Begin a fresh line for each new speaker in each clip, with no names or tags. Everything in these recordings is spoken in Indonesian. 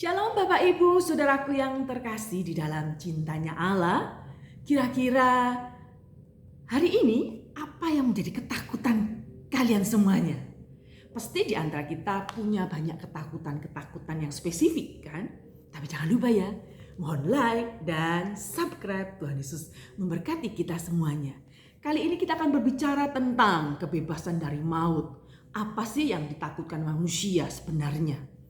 Shalom Bapak Ibu, saudaraku yang terkasih di dalam cintanya Allah. Kira-kira hari ini apa yang menjadi ketakutan kalian semuanya? Pasti di antara kita punya banyak ketakutan-ketakutan yang spesifik kan? Tapi jangan lupa ya, mohon like dan subscribe. Tuhan Yesus memberkati kita semuanya. Kali ini kita akan berbicara tentang kebebasan dari maut. Apa sih yang ditakutkan manusia sebenarnya?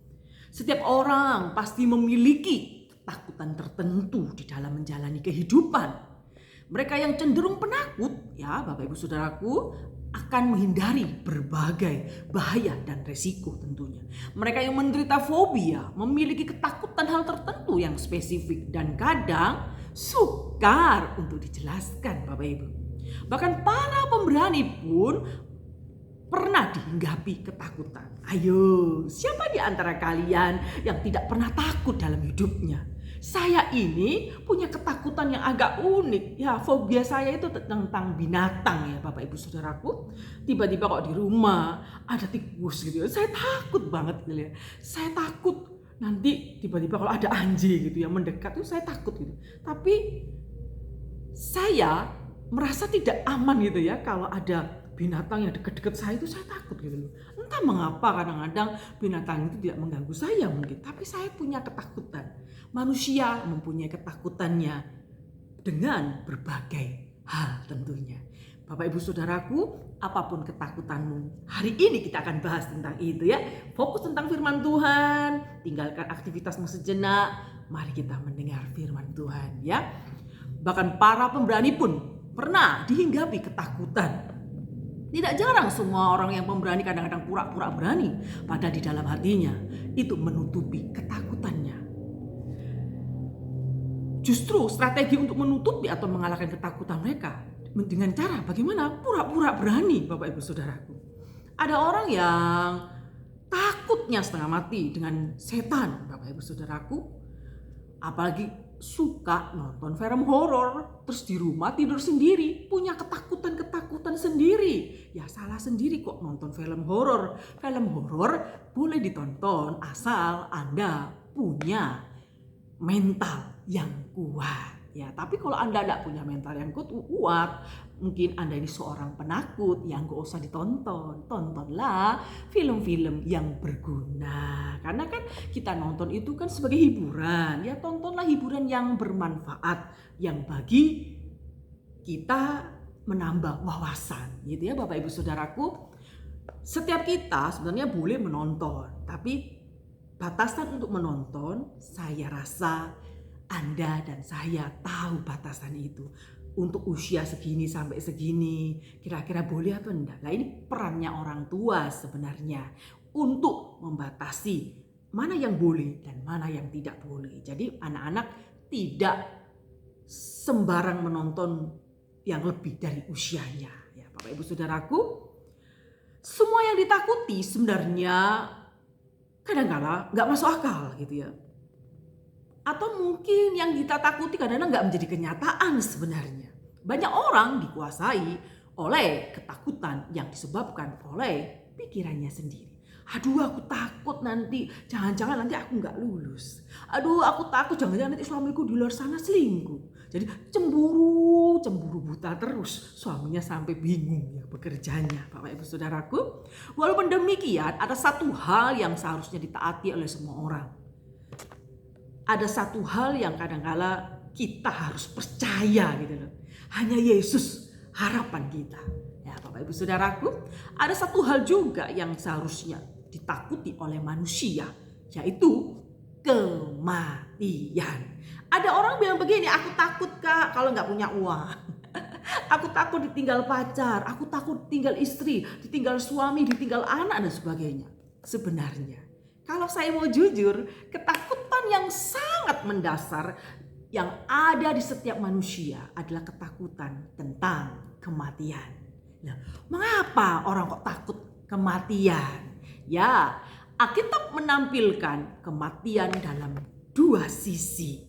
Setiap orang pasti memiliki ketakutan tertentu di dalam menjalani kehidupan. Mereka yang cenderung penakut, ya Bapak Ibu Saudaraku, akan menghindari berbagai bahaya dan resiko tentunya. Mereka yang menderita fobia memiliki ketakutan hal tertentu yang spesifik dan kadang sukar untuk dijelaskan Bapak Ibu. Bahkan para pemberani pun pernah dihinggapi ketakutan. Ayo, siapa di antara kalian yang tidak pernah takut dalam hidupnya? Saya ini punya ketakutan yang agak unik. Ya, fobia saya itu tentang binatang ya Bapak Ibu Saudaraku. Tiba-tiba kok di rumah ada tikus gitu ya. Saya takut banget gitu ya. Saya takut nanti tiba-tiba kalau ada anjing gitu ya mendekat itu saya takut gitu. Tapi saya merasa tidak aman gitu ya kalau ada binatang yang dekat-dekat saya itu saya takut gitu loh. Entah mengapa kadang-kadang binatang itu tidak mengganggu saya mungkin. Tapi saya punya ketakutan. Manusia mempunyai ketakutannya dengan berbagai hal tentunya. Bapak Ibu Saudaraku, apapun ketakutanmu, hari ini kita akan bahas tentang itu ya. Fokus tentang firman Tuhan, tinggalkan aktivitasmu sejenak. Mari kita mendengar firman Tuhan ya. Bahkan para pemberani pun pernah dihinggapi ketakutan. Tidak jarang semua orang yang pemberani kadang-kadang pura-pura berani, padahal di dalam hatinya itu menutupi ketakutannya. Justru strategi untuk menutupi atau mengalahkan ketakutan mereka dengan cara bagaimana? Pura-pura berani, Bapak Ibu Saudaraku. Ada orang yang takutnya setengah mati dengan setan, Bapak Ibu Saudaraku. Apalagi suka nonton film horor, terus di rumah tidur sendiri, punya ketakutan sendiri. Ya salah sendiri kok nonton film horor. Film horor boleh ditonton asal Anda punya mental yang kuat. Ya, tapi kalau Anda tidak punya mental yang kuat, mungkin Anda ini seorang penakut yang gak usah ditonton. Tontonlah film-film yang berguna. Karena kan kita nonton itu kan sebagai hiburan. Ya tontonlah hiburan yang bermanfaat, yang bagi kita menambah wawasan. Gitu ya Bapak Ibu Saudaraku. Setiap kita sebenarnya boleh menonton, tapi batasan untuk menonton saya rasa Anda dan saya tahu batasan itu. Untuk usia segini sampai segini kira-kira boleh atau enggak. Nah ini perannya orang tua sebenarnya untuk membatasi mana yang boleh dan mana yang tidak boleh. Jadi anak-anak tidak sembarang menonton yang lebih dari usianya. Ya Bapak Ibu Saudaraku, semua yang ditakuti sebenarnya kadang-kala nggak masuk akal gitu ya. Atau mungkin yang kita takuti kadang-kadang nggak menjadi kenyataan sebenarnya. Banyak orang dikuasai oleh ketakutan yang disebabkan oleh pikirannya sendiri. Aduh aku takut nanti, jangan-jangan nanti aku nggak lulus. Aduh aku takut jangan-jangan nanti suamiku di luar sana selingkuh. Jadi cemburu buta terus. Suaminya sampai bingung ya bekerjanya Bapak Ibu Saudaraku. Walaupun demikian ada satu hal yang seharusnya ditaati oleh semua orang. Ada satu hal yang kadang-kala kita harus percaya gitu loh. Hanya Yesus harapan kita. Ya Bapak Ibu Saudaraku, ada satu hal juga yang seharusnya ditakuti oleh manusia, yaitu kematian. Ada orang bilang begini, aku takut Kak kalau nggak punya uang. Aku takut ditinggal pacar, aku takut ditinggal istri, ditinggal suami, ditinggal anak dan sebagainya. Sebenarnya kalau saya mau jujur, ketakutan yang sangat mendasar yang ada di setiap manusia adalah ketakutan tentang kematian. Nah, mengapa orang kok takut kematian? Ya, Alkitab menampilkan kematian dalam dua sisi,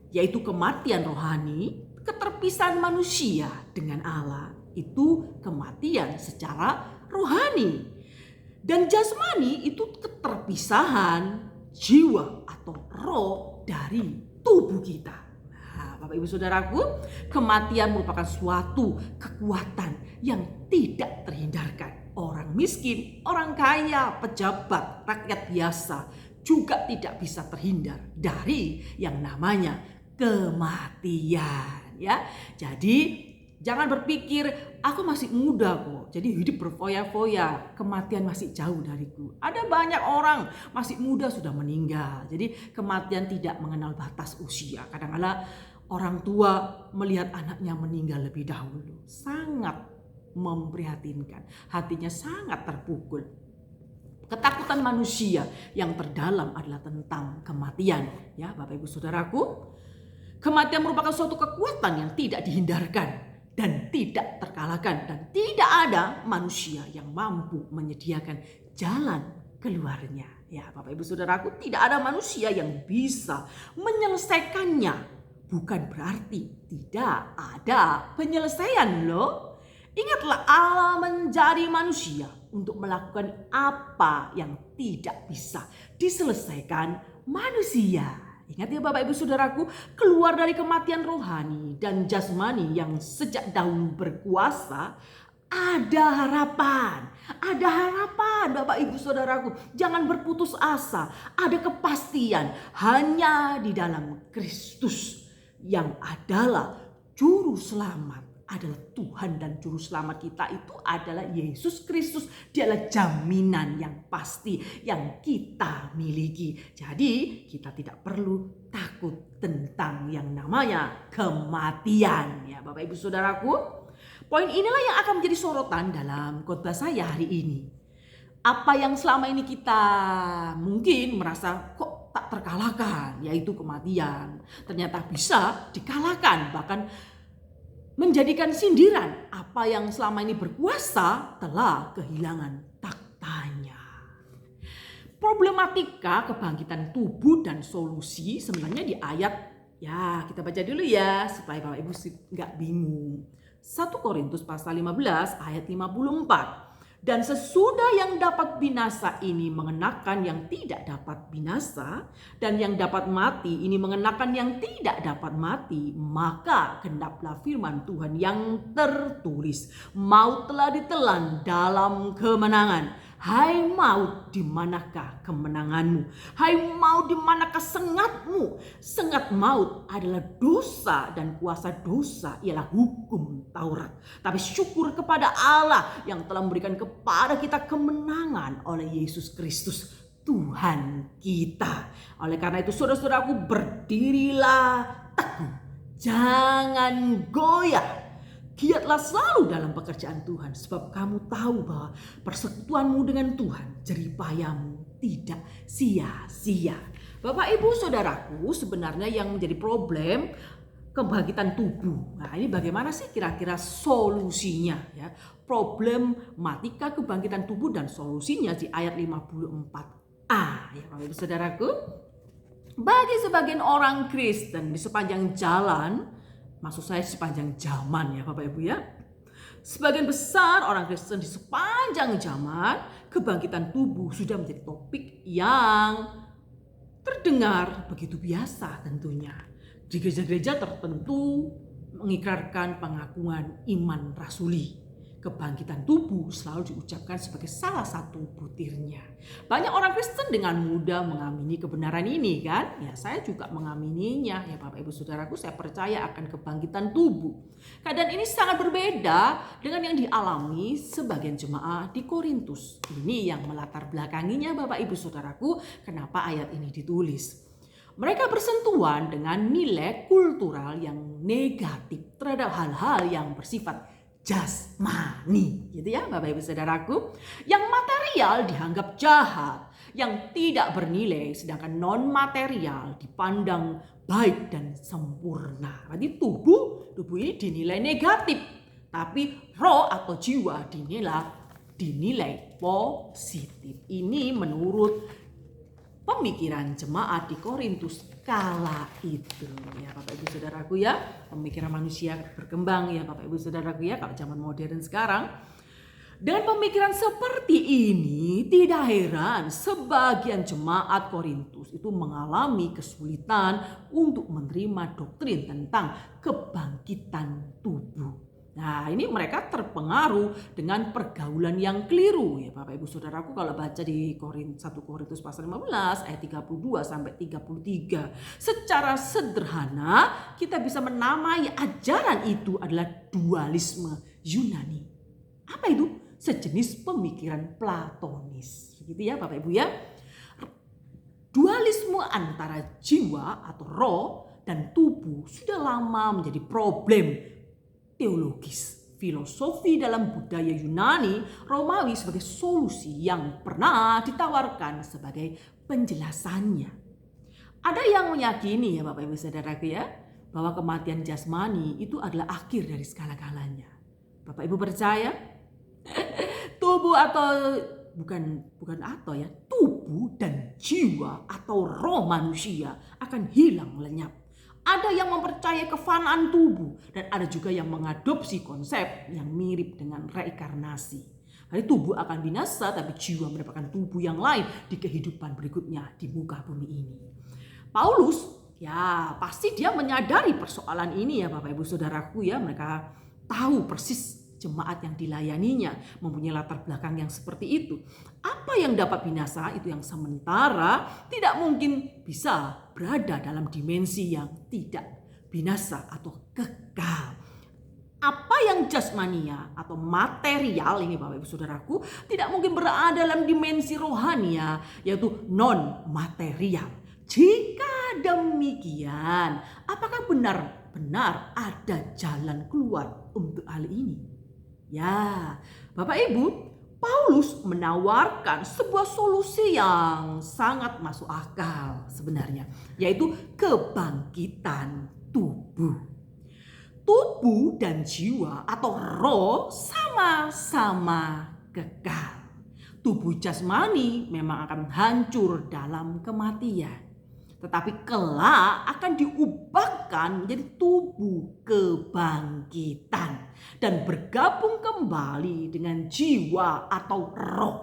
yaitu kematian rohani, keterpisahan manusia dengan Allah, itu kematian secara rohani. Dan jasmani itu keterpisahan jiwa atau roh dari tubuh kita. Nah, Bapak Ibu Saudaraku, kematian merupakan suatu kekuatan yang tidak terhindarkan. Orang miskin, orang kaya, pejabat, rakyat biasa juga tidak bisa terhindar dari yang namanya kematian, ya. Jadi jangan berpikir aku masih muda kok, jadi hidup berfoya-foya, kematian masih jauh dariku. Ada banyak orang masih muda sudah meninggal. Jadi kematian tidak mengenal batas usia. Kadang-kadang orang tua melihat anaknya meninggal lebih dahulu, sangat memprihatinkan, hatinya sangat terpukul. Ketakutan manusia yang terdalam adalah tentang kematian, ya Bapak Ibu Saudaraku. Kematian merupakan suatu kekuatan yang tidak dihindarkan dan tidak terkalahkan, dan tidak ada manusia yang mampu menyediakan jalan keluarnya. Ya Bapak Ibu Saudaraku, tidak ada manusia yang bisa menyelesaikannya. Bukan berarti tidak ada penyelesaian loh. Ingatlah Allah menjadi manusia untuk melakukan apa yang tidak bisa diselesaikan manusia. Ingat ya Bapak Ibu Saudaraku, keluar dari kematian rohani dan jasmani yang sejak dahulu berkuasa, ada harapan. Ada harapan Bapak Ibu Saudaraku. Jangan berputus asa. Ada kepastian hanya di dalam Kristus yang adalah juru selamat. Adalah Tuhan, dan juru selamat kita itu adalah Yesus Kristus. Dia adalah jaminan yang pasti yang kita miliki. Jadi kita tidak perlu takut tentang yang namanya kematian, ya Bapak Ibu Saudaraku. Poin inilah yang akan menjadi sorotan dalam khotbah saya hari ini. Apa yang selama ini kita mungkin merasa kok tak terkalahkan, yaitu kematian, ternyata bisa dikalahkan, bahkan menjadikan sindiran. Apa yang selama ini berkuasa telah kehilangan taktanya. Problematika kebangkitan tubuh dan solusi sebenarnya di ayat, ya kita baca dulu ya supaya Bapak Ibu nggak bingung. 1 Korintus pasal 15 ayat 54. Dan sesudah yang dapat binasa ini mengenakan yang tidak dapat binasa, dan yang dapat mati ini mengenakan yang tidak dapat mati, maka genaplah firman Tuhan yang tertulis, maut telah ditelan dalam kemenangan. Hai maut, di manakah kemenanganmu? Hai maut, di manakah sengatmu? Sengat maut adalah dosa, dan kuasa dosa ialah hukum Taurat. Tapi syukur kepada Allah yang telah memberikan kepada kita kemenangan oleh Yesus Kristus Tuhan kita. Oleh karena itu saudara-saudaraku, berdirilah teguh, jangan goyah. Giatlah selalu dalam pekerjaan Tuhan, sebab kamu tahu bahwa persekutuanmu dengan Tuhan, jeripayamu tidak sia-sia. Bapak Ibu Saudaraku, sebenarnya yang menjadi problem kebangkitan tubuh. Nah, ini bagaimana sih kira-kira solusinya, ya? Problematika kebangkitan tubuh dan solusinya di ayat 54a, ya Bapak Ibu Saudaraku. Bagi sebagian orang Kristen di sepanjang jalan, maksud saya sepanjang zaman ya Bapak Ibu ya. Sebagian besar orang Kristen di sepanjang zaman, kebangkitan tubuh sudah menjadi topik yang terdengar begitu biasa tentunya. Di gereja-gereja tertentu mengikrarkan pengakuan iman rasuli. Kebangkitan tubuh selalu diucapkan sebagai salah satu butirnya. Banyak orang Kristen dengan mudah mengamini kebenaran ini kan? Ya saya juga mengamininya ya Bapak Ibu Saudaraku, saya percaya akan kebangkitan tubuh. Keadaan ini sangat berbeda dengan yang dialami sebagian jemaah di Korintus. Ini yang melatar belakanginya Bapak Ibu Saudaraku, kenapa ayat ini ditulis. Mereka bersentuhan dengan nilai kultural yang negatif terhadap hal-hal yang bersifat jasmani, gitu ya Bapak Ibu Saudaraku. Yang material dianggap jahat, yang tidak bernilai, sedangkan non material dipandang baik dan sempurna. Berarti tubuh ini dinilai negatif, tapi roh atau jiwa dinilai positif. Ini menurut pemikiran jemaat di Korintus kala itu ya Bapak Ibu Saudaraku ya. Pemikiran manusia berkembang ya Bapak Ibu Saudaraku ya, kalau zaman modern sekarang. Dengan pemikiran seperti ini, tidak heran sebagian jemaat Korintus itu mengalami kesulitan untuk menerima doktrin tentang kebangkitan tubuh. Nah, ini mereka terpengaruh dengan pergaulan yang keliru ya Bapak Ibu Saudaraku, kalau baca di 1 Korintus pasal 15 ayat 32 sampai 33. Secara sederhana kita bisa menamai ajaran itu adalah dualisme Yunani. Apa itu? Sejenis pemikiran Platonis. Begitu ya Bapak Ibu ya. Dualisme antara jiwa atau roh dan tubuh sudah lama menjadi problem teologis. Filosofi dalam budaya Yunani Romawi sebagai solusi yang pernah ditawarkan sebagai penjelasannya. Ada yang meyakini ya Bapak Ibu Saudaraku ya, bahwa kematian jasmani itu adalah akhir dari segala-galanya. Bapak Ibu percaya? Tubuh atau tubuh dan jiwa atau roh manusia akan hilang lenyap. Ada yang mempercayai kefanaan tubuh dan ada juga yang mengadopsi konsep yang mirip dengan reinkarnasi. Jadi tubuh akan binasa tapi jiwa mendapatkan tubuh yang lain di kehidupan berikutnya di muka bumi ini. Paulus ya pasti dia menyadari persoalan ini ya Bapak Ibu Saudaraku ya, mereka tahu persis jemaat yang dilayaninya mempunyai latar belakang yang seperti itu. Apa yang dapat binasa itu yang sementara tidak mungkin bisa berada dalam dimensi yang tidak binasa atau kekal. Apa yang jasmania atau material ini Bapak Ibu Saudaraku tidak mungkin berada dalam dimensi rohania yaitu non material. Jika demikian, apakah benar-benar ada jalan keluar untuk hal ini? Ya, Bapak Ibu, Paulus menawarkan sebuah solusi yang sangat masuk akal sebenarnya, yaitu kebangkitan tubuh. Tubuh dan jiwa atau roh sama-sama kekal. Tubuh jasmani memang akan hancur dalam kematian, tetapi kelak akan diubahkan menjadi tubuh kebangkitan dan bergabung kembali dengan jiwa atau roh.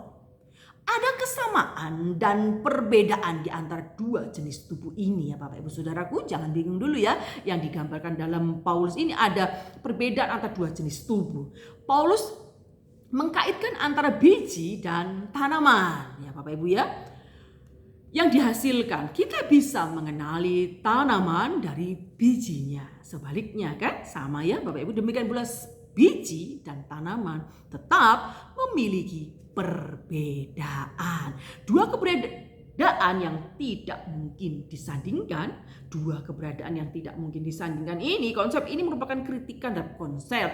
Ada kesamaan dan perbedaan di antara dua jenis tubuh ini ya Bapak Ibu Saudaraku. Jangan bingung dulu ya, yang digambarkan dalam Paulus ini ada perbedaan antara dua jenis tubuh. Paulus mengkaitkan antara biji dan tanaman ya Bapak Ibu ya. Yang dihasilkan, kita bisa mengenali tanaman dari bijinya. Sebaliknya kan sama ya Bapak Ibu, demikian pula biji dan tanaman tetap memiliki perbedaan. Dua keberadaan yang tidak mungkin disandingkan. Konsep ini merupakan kritikan terhadap konsep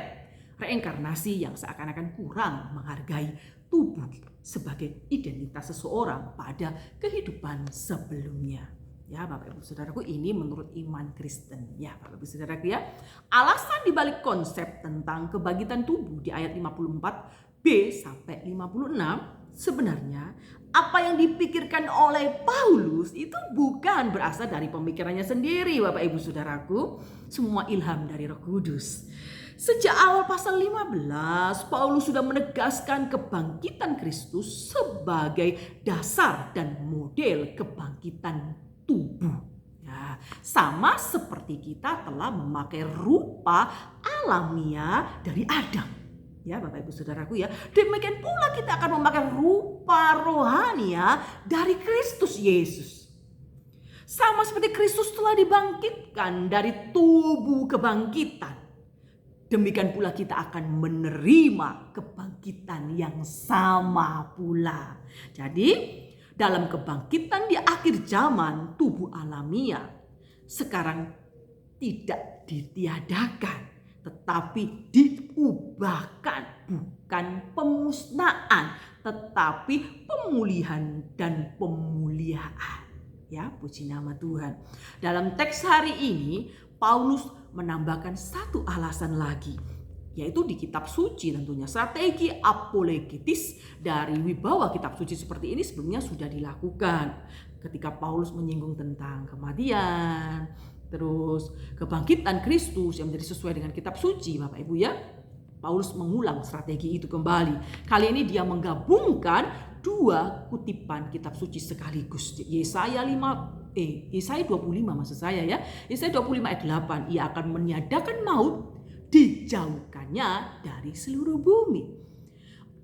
reinkarnasi yang seakan-akan kurang menghargai tubuh sebagai identitas seseorang pada kehidupan sebelumnya. Ya Bapak Ibu Saudaraku, ini menurut iman Kristen. Ya Bapak Ibu Saudaraku ya. Alasan dibalik konsep tentang kebangkitan tubuh di ayat 54b sampai 56 sebenarnya apa yang dipikirkan oleh Paulus itu bukan berasal dari pemikirannya sendiri Bapak Ibu Saudaraku. Semua ilham dari Roh Kudus. Sejak awal pasal 15, Paulus sudah menegaskan kebangkitan Kristus sebagai dasar dan model kebangkitan tubuh. Ya, sama seperti kita telah memakai rupa alamiah dari Adam. Ya Bapak Ibu Saudaraku ya, demikian pula kita akan memakai rupa rohania dari Kristus Yesus. Sama seperti Kristus telah dibangkitkan dari tubuh kebangkitan, demikian pula kita akan menerima kebangkitan yang sama pula. Jadi dalam kebangkitan di akhir zaman, tubuh alamiah sekarang tidak ditiadakan, tetapi diubahkan. Bukan pemusnahan, tetapi pemulihan dan pemuliaan. Ya, puji nama Tuhan. Dalam teks hari ini, Paulus menambahkan satu alasan lagi, yaitu di kitab suci tentunya. Strategi apologetis dari wibawa kitab suci seperti ini sebelumnya sudah dilakukan. Ketika Paulus menyinggung tentang kematian, terus kebangkitan Kristus yang menjadi sesuai dengan kitab suci Bapak Ibu ya. Paulus mengulang strategi itu kembali. Kali ini dia menggabungkan dua kutipan kitab suci sekaligus. Yesaya 25 maksud saya ya. Yesaya 25 ayat 8. Ia akan meniadakan maut, dijauhkannya dari seluruh bumi.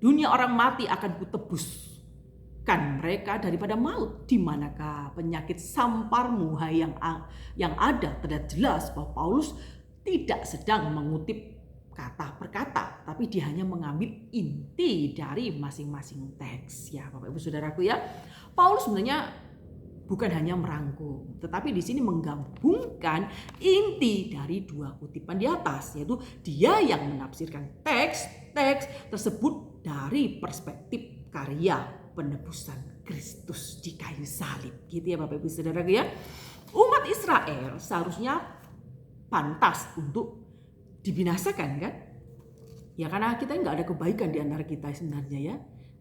Dunia orang mati akan kutebuskan mereka daripada maut. Di manakah penyakit samparmu yang ada? Terlihat jelas bahwa Paulus tidak sedang mengutip kata per kata, tapi dia hanya mengambil inti dari masing-masing teks ya Bapak Ibu Saudaraku ya. Paulus sebenarnya bukan hanya merangkum, tetapi di sini menggabungkan inti dari dua kutipan di atas, yaitu dia yang menafsirkan teks tersebut dari perspektif karya penebusan Kristus di kayu salib. Gitu ya Bapak Ibu Saudaraku ya. Umat Israel seharusnya pantas untuk dibinasakan kan? Ya karena kita nggak ada kebaikan di antara kita sebenarnya ya.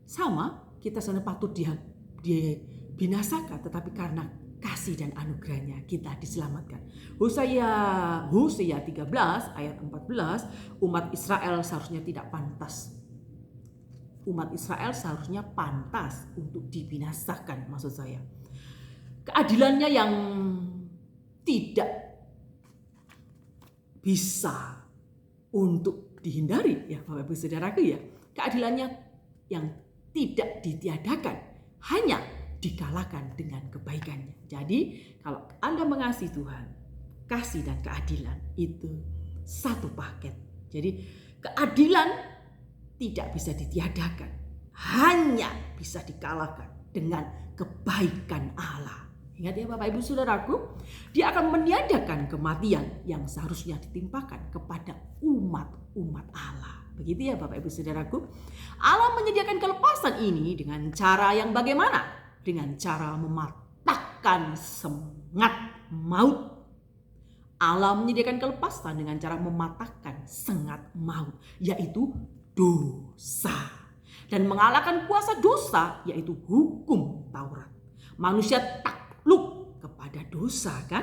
Sama kita sebenarnya patut dibinasakan, tetapi karena kasih dan anugerahnya kita diselamatkan. Hosea 13 ayat 14, umat Israel seharusnya tidak pantas. Umat Israel seharusnya pantas untuk dibinasakan maksud saya. Keadilannya yang tidak bisa untuk dihindari ya Bapak Ibu Saudaraku ya. Keadilannya yang tidak ditiadakan, hanya dikalahkan dengan kebaikannya. Jadi kalau Anda mengasihi Tuhan, kasih dan keadilan itu satu paket. Jadi keadilan tidak bisa ditiadakan, hanya bisa dikalahkan dengan kebaikan Allah. Ingat ya Bapak Ibu Saudaraku, dia akan meniadakan kematian yang seharusnya ditimpakan kepada umat Allah. Begitu ya Bapak Ibu Saudaraku. Allah menyediakan kelepasan ini dengan cara yang bagaimana? Dengan cara mematahkan sengat maut. Allah menyediakan kelepasan dengan cara mematahkan sengat maut, yaitu dosa. Dan mengalahkan kuasa dosa, yaitu hukum Taurat. Manusia takluk kepada dosa kan?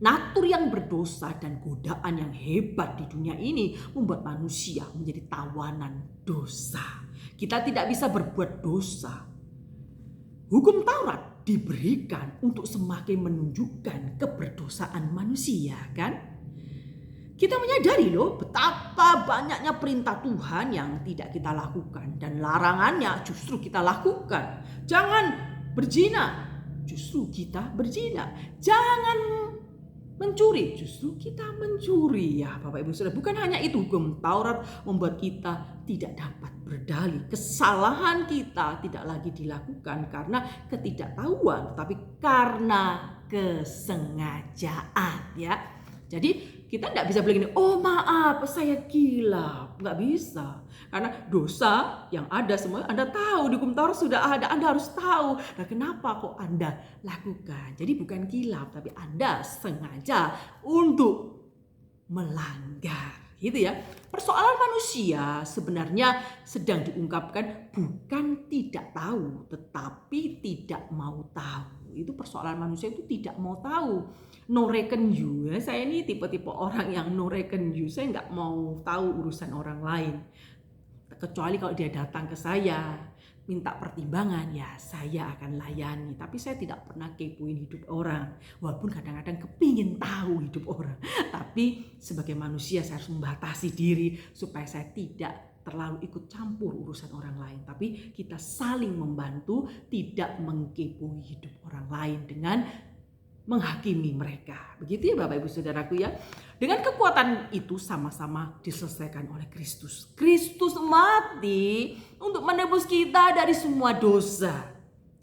Natur yang berdosa dan godaan yang hebat di dunia ini membuat manusia menjadi tawanan dosa. Kita tidak bisa berbuat dosa. Hukum Taurat diberikan untuk semakin menunjukkan keberdosaan manusia kan? Kita menyadari loh betapa banyaknya perintah Tuhan yang tidak kita lakukan dan larangannya justru kita lakukan. Jangan berzina, justru kita berzina. Jangan mencuri, justru kita mencuri ya Bapak Ibu Saudara. Bukan hanya itu, hukum Taurat membuat kita tidak dapat berdalih. Kesalahan kita tidak lagi dilakukan karena ketidaktahuan, tapi karena kesengajaan ya. Jadi kita tidak bisa bilang gini, oh maaf saya gila. Nggak bisa. Karena dosa yang ada semua Anda tahu, di hukum Taurat sudah ada, Anda harus tahu. Nah kenapa kok Anda lakukan? Jadi bukan kilap, tapi Anda sengaja untuk melanggar. Gitu ya. Persoalan manusia sebenarnya sedang diungkapkan bukan tidak tahu, tetapi tidak mau tahu. Itu persoalan manusia itu tidak mau tahu. No reckon you ya. Saya ini tipe-tipe orang yang no reckon you. Saya nggak mau tahu urusan orang lain. Kecuali kalau dia datang ke saya minta pertimbangan, ya saya akan layani. Tapi saya tidak pernah kepoin hidup orang. Walaupun kadang-kadang kepingin tahu hidup orang. Tapi sebagai manusia saya harus membatasi diri supaya saya tidak terlalu ikut campur urusan orang lain. Tapi kita saling membantu, tidak mengkepoi hidup orang lain dengan menghakimi mereka. Begitu ya Bapak Ibu Saudaraku ya. Dengan kekuatan itu sama-sama diselesaikan oleh Kristus. Kristus mati untuk menebus kita dari semua dosa.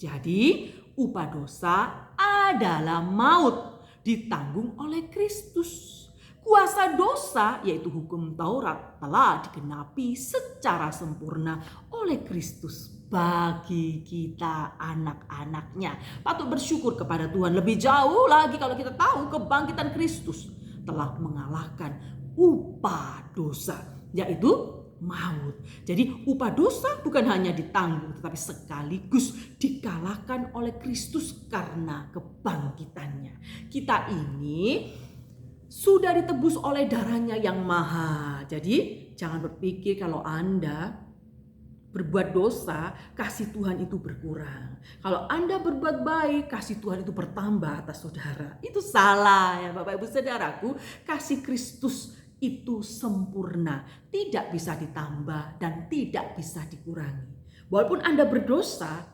Jadi upah dosa adalah maut, ditanggung oleh Kristus. Kuasa dosa yaitu hukum Taurat telah digenapi secara sempurna oleh Kristus bagi kita anak-anaknya. Patut bersyukur kepada Tuhan. Lebih jauh lagi kalau kita tahu kebangkitan Kristus telah mengalahkan upah dosa, yaitu maut. Jadi upah dosa bukan hanya ditanggung tetapi sekaligus dikalahkan oleh Kristus karena kebangkitannya. Kita ini sudah ditebus oleh darahnya yang mahal. Jadi Jangan berpikir kalau Anda berbuat dosa, kasih Tuhan itu berkurang. Kalau Anda berbuat baik, kasih Tuhan itu bertambah atas saudara. Itu salah ya Bapak Ibu Saudaraku. Kasih Kristus itu sempurna, tidak bisa ditambah dan tidak bisa dikurangi. Walaupun Anda berdosa,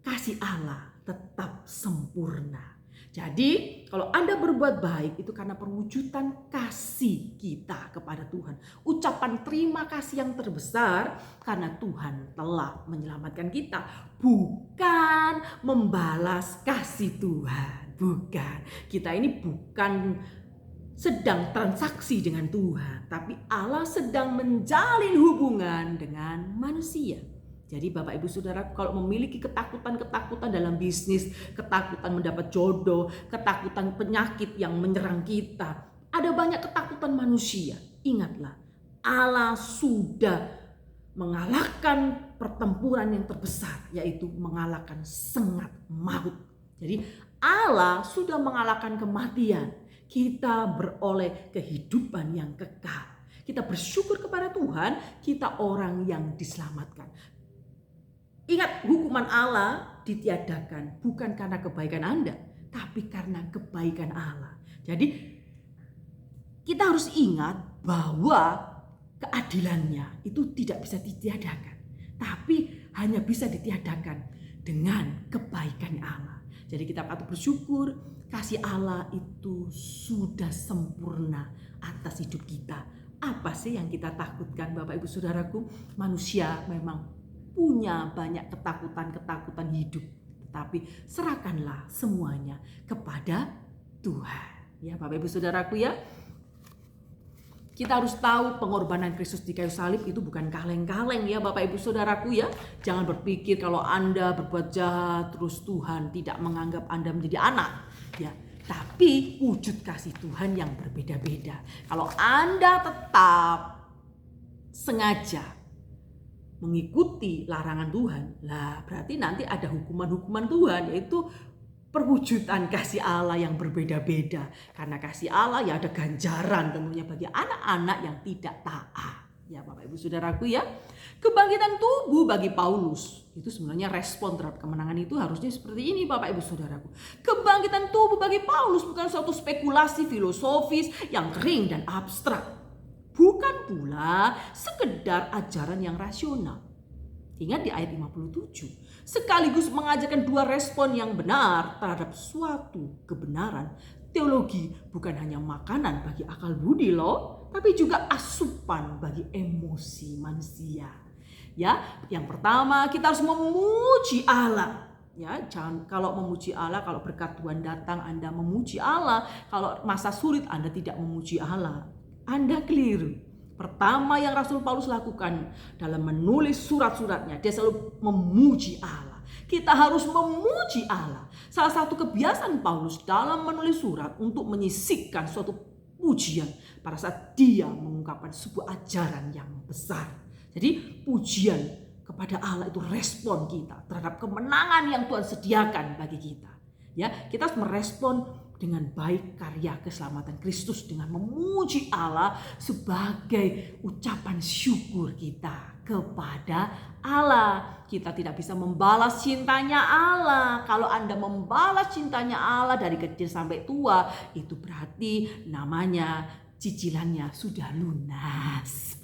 kasih Allah tetap sempurna. Jadi kalau Anda berbuat baik itu karena perwujudan kasih kita kepada Tuhan. Ucapan terima kasih yang terbesar karena Tuhan telah menyelamatkan kita. Bukan membalas kasih Tuhan. Bukan. Kita ini bukan sedang transaksi dengan Tuhan. Tapi Allah sedang menjalin hubungan dengan manusia. Jadi Bapak Ibu Saudara, kalau memiliki ketakutan-ketakutan dalam bisnis, ketakutan mendapat jodoh, ketakutan penyakit yang menyerang kita, ada banyak ketakutan manusia. Ingatlah, Allah sudah mengalahkan pertempuran yang terbesar, yaitu mengalahkan sengat maut. Jadi Allah sudah mengalahkan kematian. Kita beroleh kehidupan yang kekal. Kita bersyukur kepada Tuhan, kita orang yang diselamatkan. Ingat, hukuman Allah ditiadakan bukan karena kebaikan Anda, tapi karena kebaikan Allah. Jadi kita harus ingat bahwa keadilannya itu tidak bisa ditiadakan, tapi hanya bisa ditiadakan dengan kebaikan Allah. Jadi kita patut bersyukur, kasih Allah itu sudah sempurna atas hidup kita. Apa sih yang kita takutkan Bapak Ibu Saudaraku? Manusia memang punya banyak ketakutan-ketakutan hidup. Tetapi serahkanlah semuanya kepada Tuhan. Ya Bapak Ibu Saudaraku ya. Kita harus tahu pengorbanan Kristus di kayu salib itu bukan kaleng-kaleng ya Bapak Ibu Saudaraku ya. Jangan berpikir kalau Anda berbuat jahat terus Tuhan tidak menganggap Anda menjadi anak. Ya, tapi wujud kasih Tuhan yang berbeda-beda. Kalau Anda tetap sengaja mengikuti larangan Tuhan, lah berarti nanti ada hukuman-hukuman Tuhan, yaitu perwujudan kasih Allah yang berbeda-beda. Karena kasih Allah ya ada ganjaran tentunya bagi anak-anak yang tidak taat. Ya Bapak Ibu Saudaraku ya. Kebangkitan tubuh bagi Paulus itu sebenarnya respon terhadap kemenangan itu harusnya seperti ini Bapak Ibu Saudaraku. Kebangkitan tubuh bagi Paulus bukan suatu spekulasi filosofis yang kering dan abstrak. Bukan pula sekedar ajaran yang rasional. Ingat di ayat 57. Sekaligus mengajarkan dua respon yang benar terhadap suatu kebenaran. Teologi bukan hanya makanan bagi akal budi loh, tapi juga asupan bagi emosi manusia. Ya, yang pertama kita harus memuji Allah. Ya, jangan kalau memuji Allah, kalau berkat Tuhan datang Anda memuji Allah, kalau masa sulit Anda tidak memuji Allah, Anda keliru. Pertama yang Rasul Paulus lakukan dalam menulis surat-suratnya, dia selalu memuji Allah. Kita harus memuji Allah. Salah satu kebiasaan Paulus dalam menulis surat untuk menyisipkan suatu pujian pada saat dia mengungkapkan sebuah ajaran yang besar. Jadi pujian kepada Allah itu respon kita terhadap kemenangan yang Tuhan sediakan bagi kita. Ya, kita harus merespon dengan baik karya keselamatan Kristus dengan memuji Allah sebagai ucapan syukur kita kepada Allah. Kita tidak bisa membalas cintanya Allah. Kalau Anda membalas cintanya Allah dari kecil sampai tua, itu berarti namanya cicilannya sudah lunas.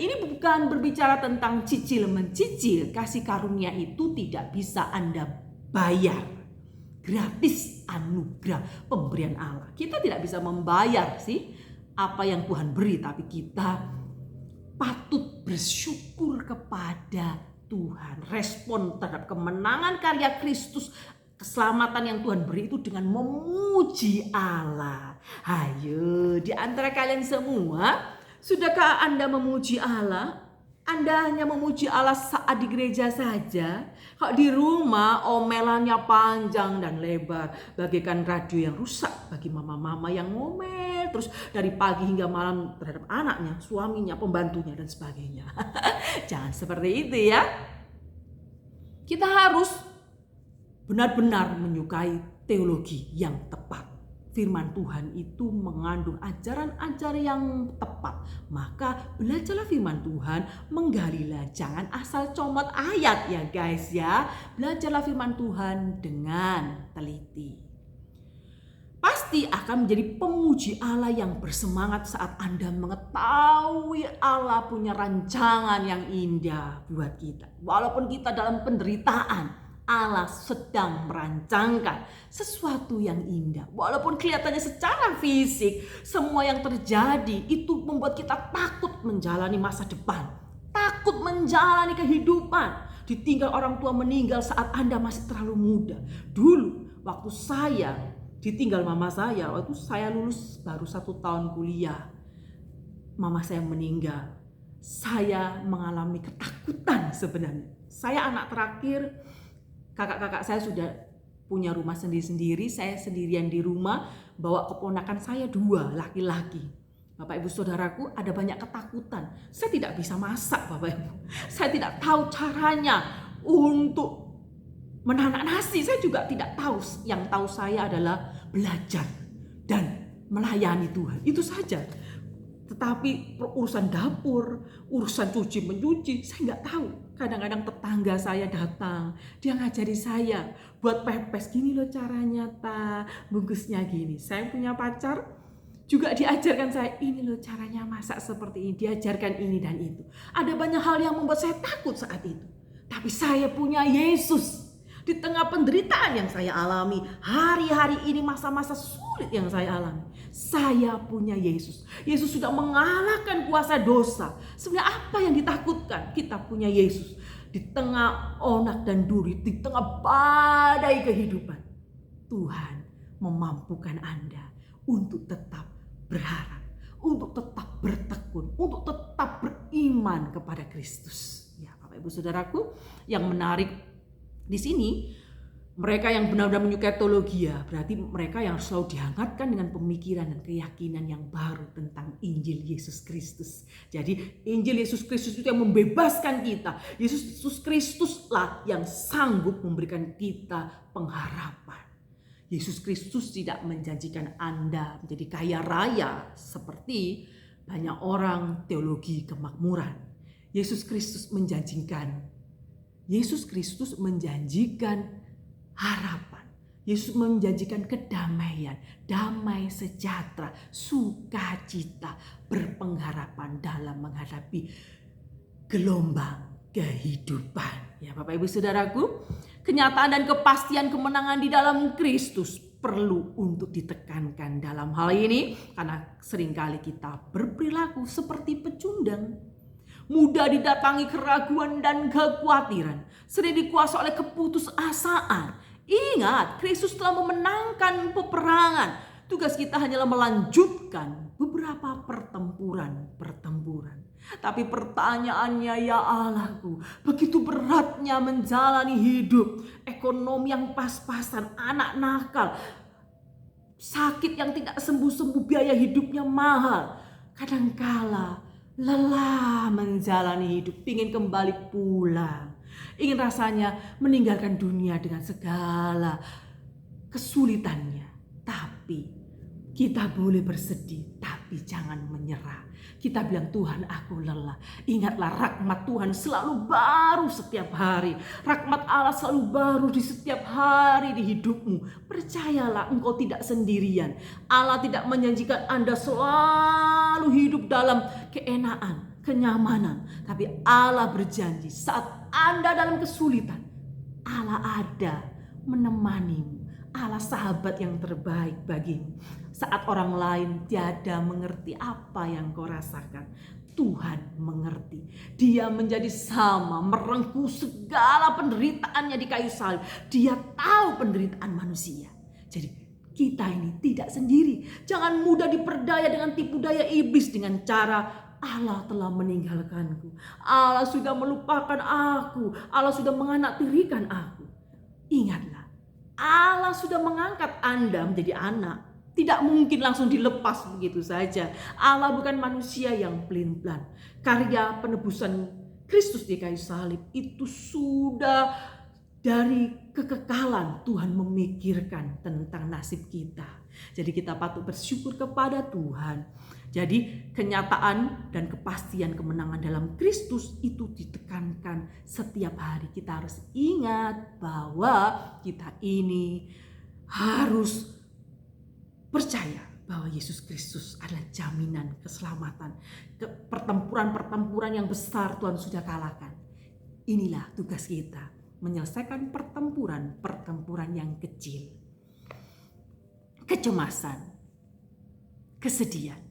Ini bukan berbicara tentang cicil mencicil. Kasih karunia itu tidak bisa Anda bayar. Gratis anugerah pemberian Allah. Kita tidak bisa membayar sih apa yang Tuhan beri, tapi kita patut bersyukur kepada Tuhan. Respon terhadap kemenangan karya Kristus, keselamatan yang Tuhan beri itu dengan memuji Allah. Ayo, di antara kalian semua, sudahkah Anda memuji Allah? Anda hanya memuji Allah saat di gereja saja. Kalau di rumah omelannya panjang dan lebar, bagaikan radio yang rusak bagi mama-mama yang ngomel terus dari pagi hingga malam terhadap anaknya, suaminya, pembantunya dan sebagainya. Jangan seperti itu ya. Kita harus benar-benar menyukai teologi yang tepat. firman Tuhan itu mengandung ajaran-ajaran yang tepat. Maka belajarlah firman Tuhan, menggalilah, jangan asal comot ayat ya guys ya. Belajarlah firman Tuhan dengan teliti. Pasti akan menjadi pemuji Allah yang bersemangat saat Anda mengetahui Allah punya rancangan yang indah buat kita. Walaupun kita dalam penderitaan, Allah sedang merancangkan sesuatu yang indah. Walaupun kelihatannya secara fisik semua yang terjadi itu membuat kita takut menjalani masa depan, takut menjalani kehidupan. Ditinggal orang tua, meninggal saat Anda masih terlalu muda. Dulu waktu saya ditinggal mama saya, waktu saya lulus baru 1 tahun kuliah, mama saya meninggal. Saya mengalami ketakutan sebenarnya. Saya anak terakhir. Kakak-kakak saya sudah punya rumah sendiri-sendiri, saya sendirian di rumah, bawa keponakan saya 2 laki-laki. Bapak Ibu Saudaraku, ada banyak ketakutan. Saya tidak bisa masak Bapak Ibu. Saya tidak tahu caranya untuk menanak nasi, saya juga tidak tahu. Yang tahu saya adalah belajar dan melayani Tuhan. Itu saja. Tetapi urusan dapur, urusan cuci mencuci, saya nggak tahu. Kadang-kadang tetangga saya datang, dia ngajari saya buat pepes. Gini loh caranya, bungkusnya gini. Saya punya pacar, juga diajarkan saya, ini loh caranya masak seperti ini. Diajarkan ini dan itu. Ada banyak hal yang membuat saya takut saat itu. Tapi saya punya Yesus. Di tengah penderitaan yang saya alami, hari-hari ini masa-masa sulit yang saya alami, saya punya Yesus. Yesus sudah mengalahkan kuasa dosa. Sebenarnya apa yang ditakutkan? Kita punya Yesus. Di tengah onak dan duri, di tengah badai kehidupan, Tuhan memampukan Anda untuk tetap berharap, untuk tetap bertekun, untuk tetap beriman kepada Kristus. Ya, Bapak Ibu Saudaraku, yang menarik di sini, mereka yang benar-benar menyukai teologi, berarti mereka yang selalu dihangatkan dengan pemikiran dan keyakinan yang baru tentang Injil Yesus Kristus. Jadi Injil Yesus Kristus itu yang membebaskan kita. Yesus Kristuslah yang sanggup memberikan kita pengharapan. Yesus Kristus tidak menjanjikan Anda menjadi kaya raya seperti banyak orang teologi kemakmuran. Yesus Kristus menjanjikan harapan. Yesus menjanjikan kedamaian, damai sejahtera, sukacita, berpengharapan dalam menghadapi gelombang kehidupan. Ya Bapak Ibu Saudaraku, kenyataan dan kepastian kemenangan di dalam Kristus perlu untuk ditekankan dalam hal ini, karena seringkali kita berperilaku seperti pecundang. Mudah didatangi keraguan dan kekhawatiran, sering dikuasai oleh keputusasaan. Ingat, Kristus telah memenangkan peperangan. Tugas kita hanyalah melanjutkan beberapa pertempuran. Tapi pertanyaannya, ya Allahku, begitu beratnya menjalani hidup, ekonomi yang pas-pasan, anak nakal, sakit yang tidak sembuh-sembuh, biaya hidupnya mahal. Kadangkala lelah menjalani hidup, ingin kembali pulang, ingin rasanya meninggalkan dunia dengan segala kesulitannya. Tapi kita boleh bersedih, tapi jangan menyerah. Kita bilang, Tuhan aku lelah. Ingatlah, rahmat Tuhan selalu baru setiap hari. Rahmat Allah selalu baru di setiap hari di hidupmu. Percayalah, engkau tidak sendirian. Allah tidak menjanjikan Anda selalu hidup dalam keenaan, kenyamanan. Tapi Allah berjanji saat Anda dalam kesulitan, Allah ada menemanimu. Allah sahabat yang terbaik bagimu. Saat orang lain tiada mengerti apa yang kau rasakan, Tuhan mengerti. Dia menjadi sama, merengkuh segala penderitaannya di kayu salib. Dia tahu penderitaan manusia. Jadi kita ini tidak sendiri. Jangan mudah diperdaya dengan tipu daya iblis dengan cara Allah telah meninggalkanku, Allah sudah melupakan aku, Allah sudah menganaktirikan aku. Ingatlah, Allah sudah mengangkat Anda menjadi anak. Tidak mungkin langsung dilepas begitu saja. Allah bukan manusia yang pelin-pelan. Karya penebusan Kristus di kayu salib itu sudah dari kekekalan Tuhan memikirkan tentang nasib kita. Jadi kita patut bersyukur kepada Tuhan. Jadi kenyataan dan kepastian kemenangan dalam Kristus itu ditekankan setiap hari. Kita harus ingat bahwa kita ini harus percaya bahwa Yesus Kristus adalah jaminan keselamatan. Pertempuran-pertempuran yang besar Tuhan sudah kalahkan. Inilah tugas kita, menyelesaikan pertempuran yang kecil. Kecemasan, kesedihan,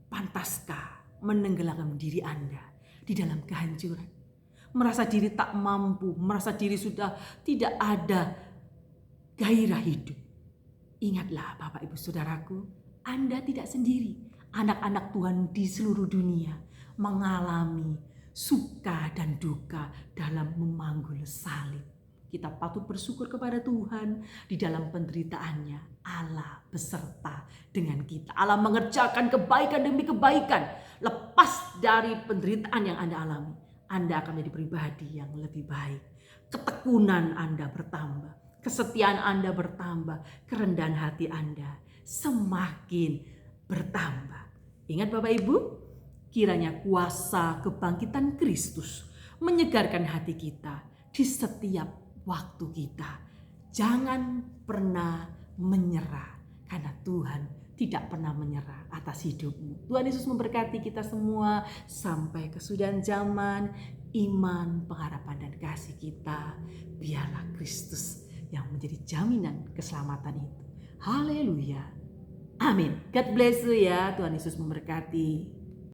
pantaskah menenggelamkan diri Anda di dalam kehancuran? Merasa diri tak mampu, merasa diri sudah tidak ada gairah hidup. Ingatlah Bapak Ibu Saudaraku, Anda tidak sendiri. Anak-anak Tuhan di seluruh dunia mengalami suka dan duka dalam memanggul salib. Kita patut bersyukur kepada Tuhan di dalam penderitaannya. Allah beserta dengan kita. Allah mengerjakan kebaikan demi kebaikan. Lepas dari penderitaan yang Anda alami, Anda akan menjadi pribadi yang lebih baik. Ketekunan Anda bertambah, kesetiaan Anda bertambah, kerendahan hati Anda semakin bertambah. Ingat Bapak Ibu, kiranya kuasa kebangkitan Kristus menyegarkan hati kita di setiap waktu kita. Jangan pernah menyerah, karena Tuhan tidak pernah menyerah atas hidupmu. Tuhan Yesus memberkati kita semua sampai kesudahan zaman. Iman, pengharapan dan kasih kita, biarlah Kristus yang menjadi jaminan keselamatan itu. Haleluya. Amin. God bless you ya. Tuhan Yesus memberkati.